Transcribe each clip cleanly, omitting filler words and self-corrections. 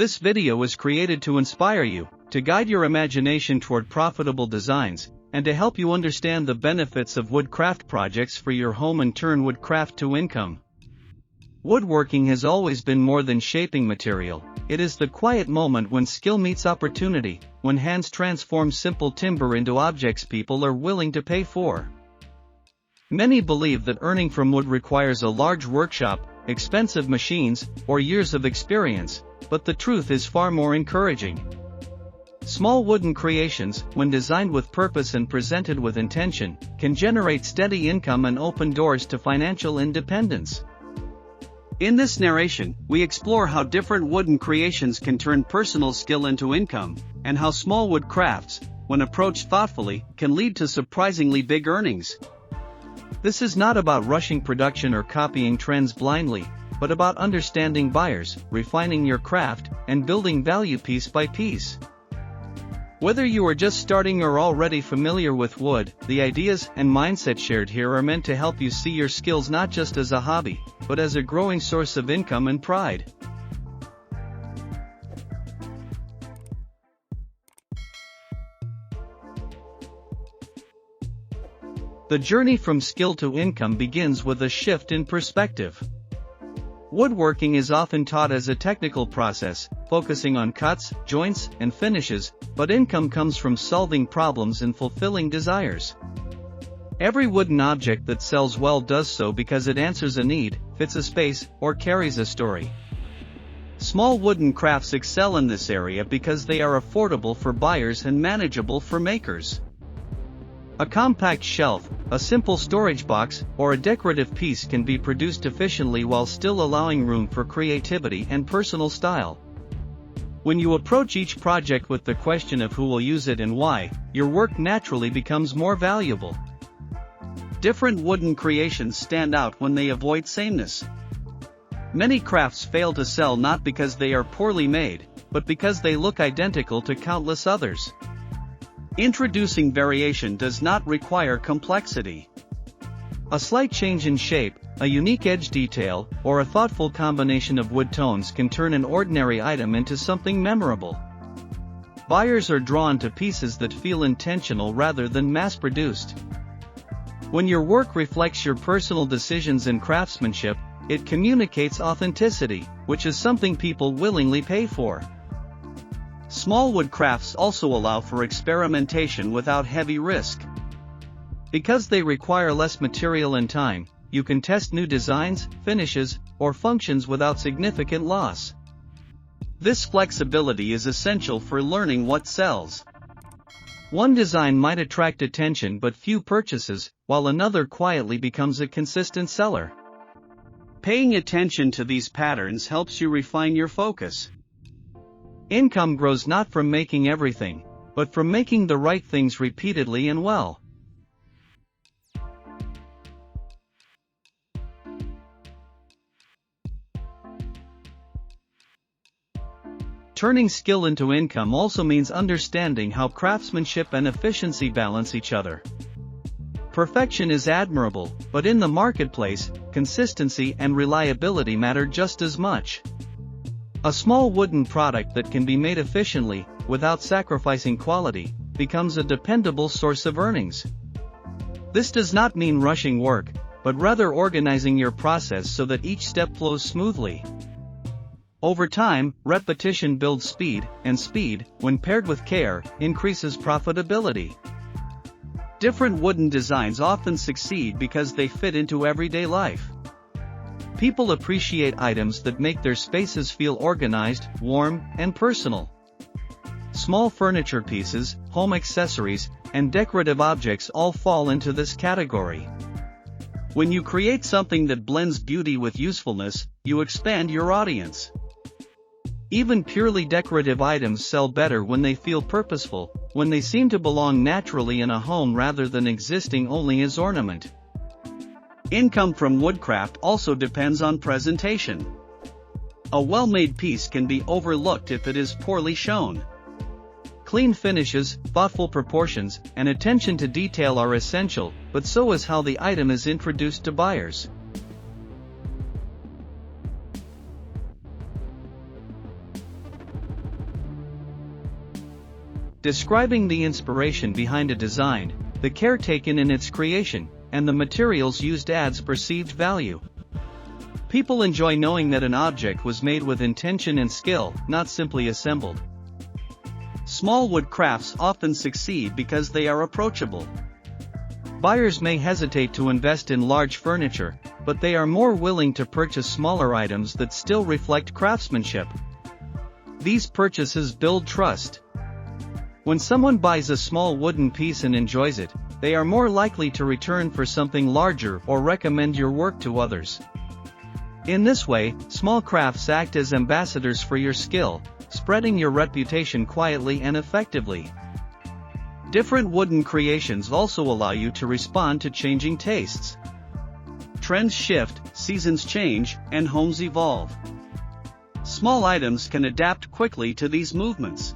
This video is created to inspire you, to guide your imagination toward profitable designs, and to help you understand the benefits of woodcraft projects for your home and turn woodcraft to income. Woodworking has always been more than shaping material. It is the quiet moment when skill meets opportunity, when hands transform simple timber into objects people are willing to pay for. Many believe that earning from wood requires a large workshop, expensive machines, or years of experience, but the truth is far more encouraging. Small wooden creations, when designed with purpose and presented with intention, can generate steady income and open doors to financial independence. In this narration, we explore how different wooden creations can turn personal skill into income, and how small wood crafts, when approached thoughtfully, can lead to surprisingly big earnings. This is not about rushing production or copying trends blindly, but about understanding buyers, refining your craft, and building value piece by piece. Whether you are just starting or already familiar with wood, the ideas and mindset shared here are meant to help you see your skills not just as a hobby, but as a growing source of income and pride. The journey from skill to income begins with a shift in perspective. Woodworking is often taught as a technical process, focusing on cuts, joints, and finishes, but income comes from solving problems and fulfilling desires. Every wooden object that sells well does so because it answers a need, fits a space, or carries a story. Small wooden crafts excel in this area because they are affordable for buyers and manageable for makers. A compact shelf, a simple storage box, or a decorative piece can be produced efficiently while still allowing room for creativity and personal style. When you approach each project with the question of who will use it and why, your work naturally becomes more valuable. Different wooden creations stand out when they avoid sameness. Many crafts fail to sell not because they are poorly made, but because they look identical to countless others. Introducing variation does not require complexity. A slight change in shape, a unique edge detail, or a thoughtful combination of wood tones can turn an ordinary item into something memorable. Buyers are drawn to pieces that feel intentional rather than mass-produced. When your work reflects your personal decisions and craftsmanship, it communicates authenticity, which is something people willingly pay for. Small wood crafts also allow for experimentation without heavy risk. Because they require less material and time, you can test new designs, finishes, or functions without significant loss. This flexibility is essential for learning what sells. One design might attract attention but few purchases, while another quietly becomes a consistent seller. Paying attention to these patterns helps you refine your focus. Income grows not from making everything, but from making the right things repeatedly and well. Turning skill into income also means understanding how craftsmanship and efficiency balance each other. Perfection is admirable, but in the marketplace, consistency and reliability matter just as much. A small wooden product that can be made efficiently, without sacrificing quality, becomes a dependable source of earnings. This does not mean rushing work, but rather organizing your process so that each step flows smoothly. Over time, repetition builds speed, and speed, when paired with care, increases profitability. Different wooden designs often succeed because they fit into everyday life. People appreciate items that make their spaces feel organized, warm, and personal. Small furniture pieces, home accessories, and decorative objects all fall into this category. When you create something that blends beauty with usefulness, you expand your audience. Even purely decorative items sell better when they feel purposeful, when they seem to belong naturally in a home rather than existing only as ornament. Income from woodcraft also depends on presentation. A well-made piece can be overlooked if it is poorly shown. Clean finishes, thoughtful proportions, and attention to detail are essential, but so is how the item is introduced to buyers. describing the inspiration behind a design, the care taken in its creation, and the materials used adds perceived value. People enjoy knowing that an object was made with intention and skill, not simply assembled. Small wood crafts often succeed because they are approachable. Buyers may hesitate to invest in large furniture, but they are more willing to purchase smaller items that still reflect craftsmanship. These purchases build trust. When someone buys a small wooden piece and enjoys it, they are more likely to return for something larger or recommend your work to others. In this way, small crafts act as ambassadors for your skill, spreading your reputation quietly and effectively. Different wooden creations also allow you to respond to changing tastes. Trends shift, seasons change, and homes evolve. Small items can adapt quickly to these movements.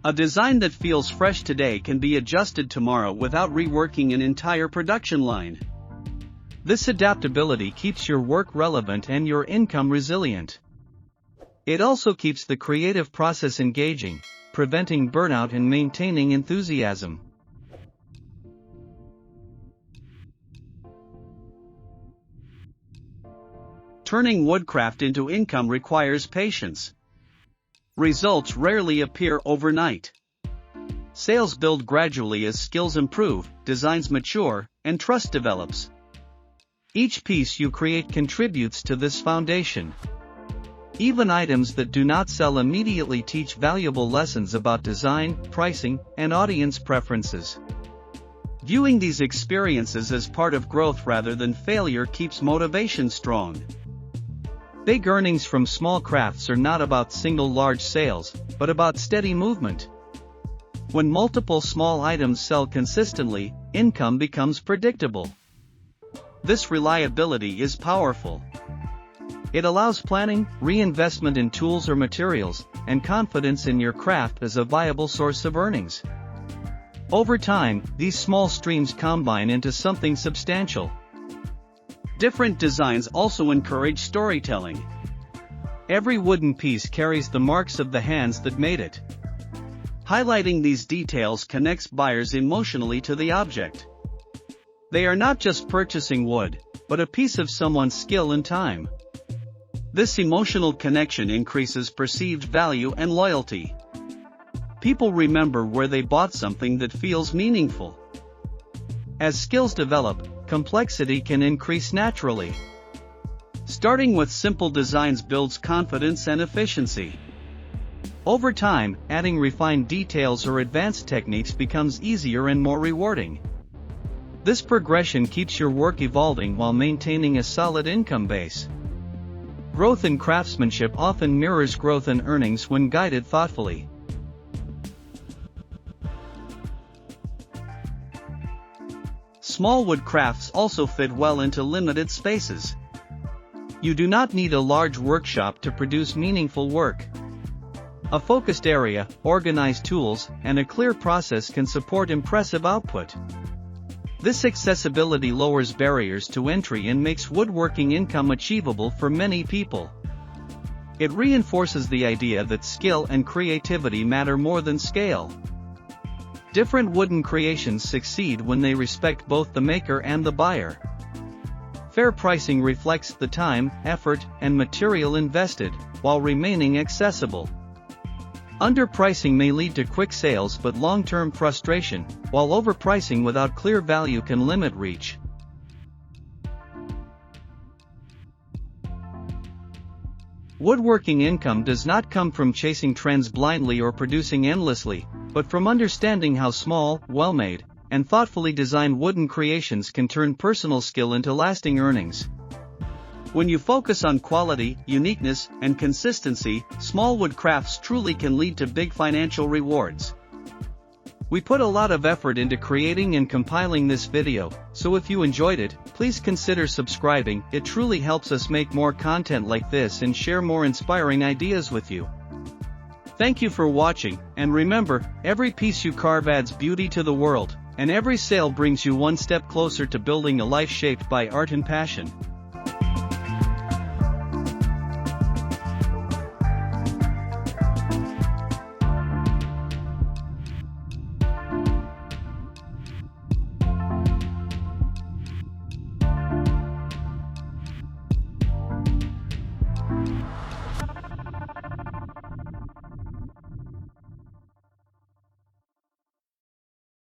A design that feels fresh today can be adjusted tomorrow without reworking an entire production line. This adaptability keeps your work relevant and your income resilient. It also keeps the creative process engaging, preventing burnout and maintaining enthusiasm. Turning woodcraft into income requires patience. Results rarely appear overnight. Sales build gradually as skills improve, designs mature, and trust develops. Each piece you create contributes to this foundation. Even items that do not sell immediately teach valuable lessons about design, pricing, and audience preferences. Viewing these experiences as part of growth rather than failure keeps motivation strong. Big earnings from small crafts are not about single large sales, but about steady movement. When multiple small items sell consistently, income becomes predictable. This reliability is powerful. It allows planning, reinvestment in tools or materials, and confidence in your craft as a viable source of earnings. Over time, these small streams combine into something substantial. Different designs also encourage storytelling. Every wooden piece carries the marks of the hands that made it. Highlighting these details connects buyers emotionally to the object. They are not just purchasing wood, but a piece of someone's skill and time. This emotional connection increases perceived value and loyalty. People remember where they bought something that feels meaningful. As skills develop, complexity can increase naturally. Starting with simple designs builds confidence and efficiency. Over time, adding refined details or advanced techniques becomes easier and more rewarding. This progression keeps your work evolving while maintaining a solid income base. Growth in craftsmanship often mirrors growth in earnings when guided thoughtfully. Small wood crafts also fit well into limited spaces. You do not need a large workshop to produce meaningful work. A focused area, organized tools, and a clear process can support impressive output. This accessibility lowers barriers to entry and makes woodworking income achievable for many people. It reinforces the idea that skill and creativity matter more than scale. Different wooden creations succeed when they respect both the maker and the buyer. Fair pricing reflects the time, effort, and material invested, while remaining accessible. Underpricing may lead to quick sales but long-term frustration, while overpricing without clear value can limit reach. Woodworking income does not come from chasing trends blindly or producing endlessly, but from understanding how small, well-made, and thoughtfully designed wooden creations can turn personal skill into lasting earnings. When you focus on quality, uniqueness, and consistency, small wood crafts truly can lead to big financial rewards. We put a lot of effort into creating and compiling this video, so if you enjoyed it, please consider subscribing. It truly helps us make more content like this and share more inspiring ideas with you. Thank you for watching, and remember, every piece you carve adds beauty to the world, and every sale brings you one step closer to building a life shaped by art and passion.